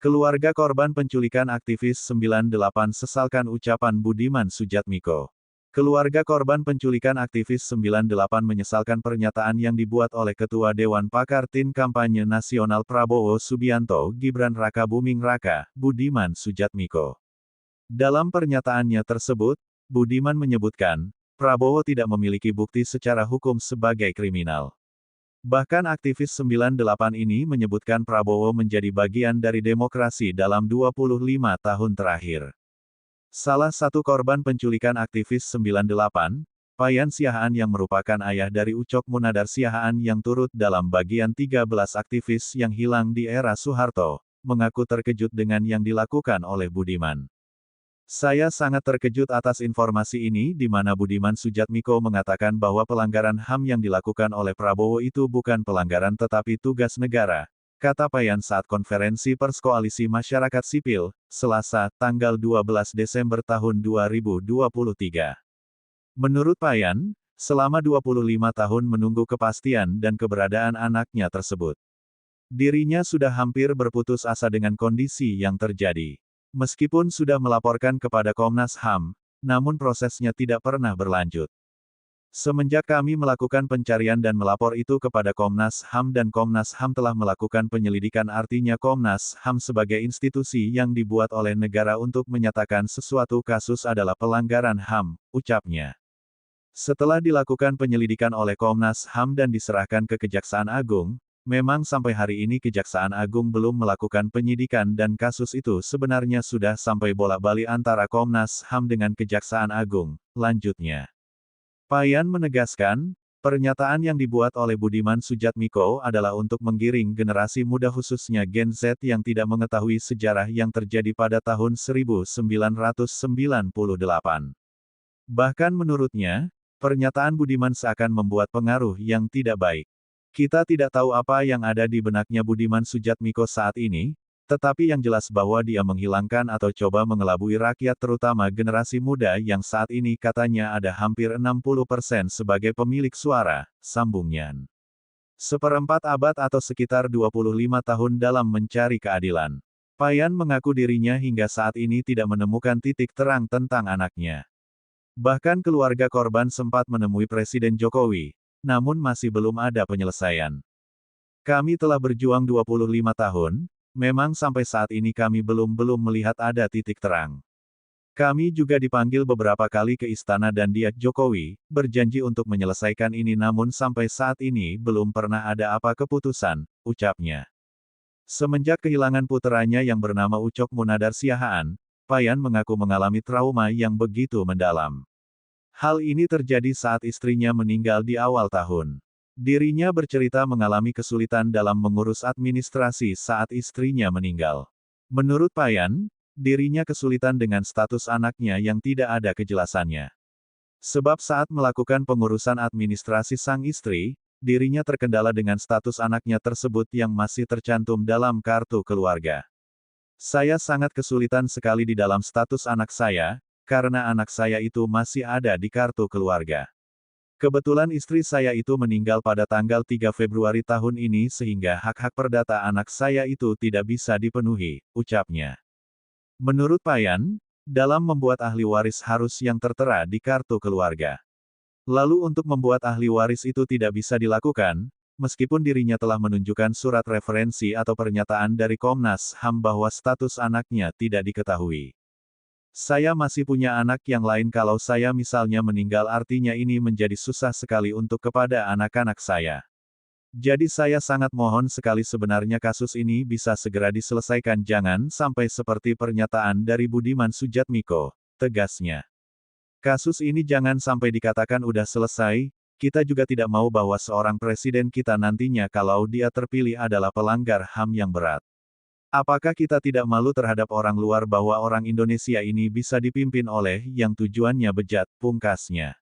Keluarga korban penculikan aktivis 98 sesalkan ucapan Budiman Sujatmiko. Keluarga korban penculikan aktivis 98 menyesalkan pernyataan yang dibuat oleh Ketua Dewan Pakar Tim Kampanye Nasional Prabowo Subianto Gibran Rakabuming Raka, Budiman Sujatmiko. Dalam pernyataannya tersebut, Budiman menyebutkan, Prabowo tidak memiliki bukti secara hukum sebagai kriminal. Bahkan aktivis 98 ini menyebutkan Prabowo menjadi bagian dari demokrasi dalam 25 tahun terakhir. Salah satu korban penculikan aktivis 98, Payan Siahaan yang merupakan ayah dari Ucok Munadar Siahaan yang turut dalam bagian 13 aktivis yang hilang di era Soeharto, mengaku terkejut dengan yang dilakukan oleh Budiman. Saya sangat terkejut atas informasi ini di mana Budiman Sujatmiko mengatakan bahwa pelanggaran HAM yang dilakukan oleh Prabowo itu bukan pelanggaran tetapi tugas negara, kata Payan saat konferensi pers Koalisi Masyarakat Sipil, Selasa, tanggal 12 Desember tahun 2023. Menurut Payan, selama 25 tahun menunggu kepastian dan keberadaan anaknya tersebut, dirinya sudah hampir berputus asa dengan kondisi yang terjadi. Meskipun sudah melaporkan kepada Komnas HAM, namun prosesnya tidak pernah berlanjut. Semenjak kami melakukan pencarian dan melapor itu kepada Komnas HAM dan Komnas HAM telah melakukan penyelidikan artinya Komnas HAM sebagai institusi yang dibuat oleh negara untuk menyatakan sesuatu kasus adalah pelanggaran HAM, ucapnya. Setelah dilakukan penyelidikan oleh Komnas HAM dan diserahkan ke Kejaksaan Agung, memang sampai hari ini Kejaksaan Agung belum melakukan penyidikan dan kasus itu sebenarnya sudah sampai bolak-balik antara Komnas HAM dengan Kejaksaan Agung, lanjutnya. Payan menegaskan, pernyataan yang dibuat oleh Budiman Sujatmiko adalah untuk menggiring generasi muda khususnya Gen Z yang tidak mengetahui sejarah yang terjadi pada tahun 1998. Bahkan menurutnya, pernyataan Budiman seakan membuat pengaruh yang tidak baik. Kita tidak tahu apa yang ada di benaknya Budiman Sujatmiko saat ini, tetapi yang jelas bahwa dia menghilangkan atau coba mengelabui rakyat terutama generasi muda yang saat ini katanya ada hampir 60% sebagai pemilik suara, sambungnya. Seperempat abad atau sekitar 25 tahun dalam mencari keadilan. Payan mengaku dirinya hingga saat ini tidak menemukan titik terang tentang anaknya. Bahkan keluarga korban sempat menemui Presiden Jokowi, namun masih belum ada penyelesaian. Kami telah berjuang 25 tahun, memang sampai saat ini kami belum melihat ada titik terang. Kami juga dipanggil beberapa kali ke istana dan dia Jokowi, berjanji untuk menyelesaikan ini namun sampai saat ini belum pernah ada apa keputusan, ucapnya. Semenjak kehilangan puteranya yang bernama Ucok Munadar Siahaan, Payan mengaku mengalami trauma yang begitu mendalam. Hal ini terjadi saat istrinya meninggal di awal tahun. Dirinya bercerita mengalami kesulitan dalam mengurus administrasi saat istrinya meninggal. Menurut Payan, dirinya kesulitan dengan status anaknya yang tidak ada kejelasannya. Sebab saat melakukan pengurusan administrasi sang istri, dirinya terkendala dengan status anaknya tersebut yang masih tercantum dalam kartu keluarga. Saya sangat kesulitan sekali di dalam status anak saya, karena anak saya itu masih ada di kartu keluarga. Kebetulan istri saya itu meninggal pada tanggal 3 Februari tahun ini sehingga hak-hak perdata anak saya itu tidak bisa dipenuhi, ucapnya. Menurut Payan, dalam membuat ahli waris harus yang tertera di kartu keluarga. Lalu untuk membuat ahli waris itu tidak bisa dilakukan, meskipun dirinya telah menunjukkan surat referensi atau pernyataan dari Komnas HAM bahwa status anaknya tidak diketahui. Saya masih punya anak yang lain kalau saya misalnya meninggal artinya ini menjadi susah sekali untuk kepada anak-anak saya. Jadi saya sangat mohon sekali sebenarnya kasus ini bisa segera diselesaikan jangan sampai seperti pernyataan dari Budiman Sujatmiko, tegasnya. Kasus ini jangan sampai dikatakan udah selesai, kita juga tidak mau bahwa seorang presiden kita nantinya kalau dia terpilih adalah pelanggar HAM yang berat. Apakah kita tidak malu terhadap orang luar bahwa orang Indonesia ini bisa dipimpin oleh yang tujuannya bejat, pungkasnya.